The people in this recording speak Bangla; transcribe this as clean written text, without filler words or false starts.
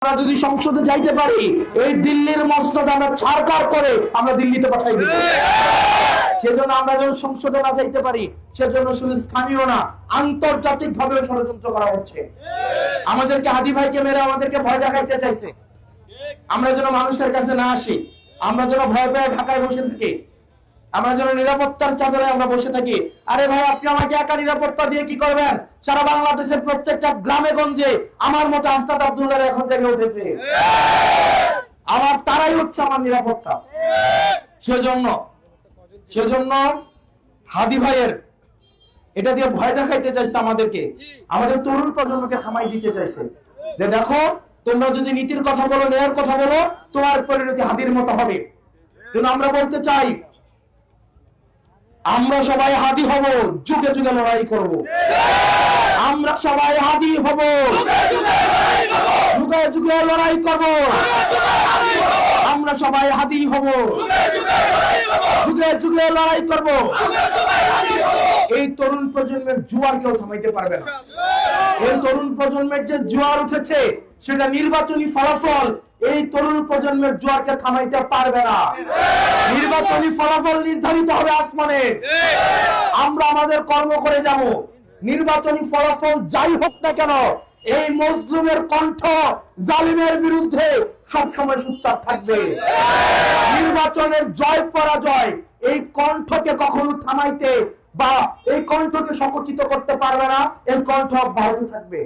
আমরা যদি সংসদে যাইতে পারি, এই দিল্লির মসনদ আমরা ছাড়কার করে আমরা দিল্লিতে পাঠাই দিব। সেজন্য আমরা যখন সংসদে না যাইতে পারি, সেজন্য শুধু স্থানীয় না, আন্তর্জাতিক ভাবে ষড়যন্ত্র করা হচ্ছে। আমাদেরকে হাদি ভাইকে মেরে আমাদেরকে ভয় দেখাইতে চাইছে, আমরা যেন মানুষের কাছে না আসি, আমরা যেন ভয় পেয়ে ঢাকায় বসে থাকি, আমরা যেন নিরাপত্তার চাদরে আমরা বসে থাকি। আরে ভাই, আপনি আমাকে একা নিরাপত্তা দিয়ে কি করবেন? সারা বাংলাদেশের প্রত্যেকটা গ্রামে গঞ্জে আমার মতো আস্তাদ আব্দুল্লাহ এখন জেগে উঠেছে, আমার তারাই হচ্ছে আমার নিরাপত্তা। সেজন্য হাদি ভাইয়ের এটা দিয়ে ভয় দেখাইতে চাইছে আমাদেরকে, আমাদের তরুণ প্রজন্মকে থামাই দিতে চাইছে যে দেখো, তোমরা যদি নীতির কথা বলো, ন্যায়ের কথা বলো, তোমার পরিণতি হাদির মতো হবে। কিন্তু আমরা বলতে চাই, আমরা সবাই হাদি হব, যুগে যুগে লড়াই করব। আমরা সবাই হাদি হব, যুগে যুগে লড়াই করব। আমরা সবাই হাদি হব, যুগে যুগে লড়াই করব। এই তরুণ প্রজন্মের জোয়ার কেউ থামাইতে পারবে না। এই তরুণ প্রজন্মের যে জোয়ার উঠেছে, সেটা নির্বাচনী ফলাফল এই তরুণ প্রজন্মের জোয়ারকে থামাইতে পারবে না। নির্বাচনী ফলাফল নির্ধারিত হবে আসমানে, আমরা আমাদের কর্ম করে যাব। নির্বাচনী ফলাফল যাই হোক না কেন, এই মজলুমের কণ্ঠ জালিমের বিরুদ্ধে সবসময় সোচ্চার থাকবে। নির্বাচনের জয় পরাজয় এই কণ্ঠকে কখনো থামাইতে বা এই কণ্ঠকে সংকুচিত করতে পারবে না। এই কণ্ঠ অব্যাহত থাকবে।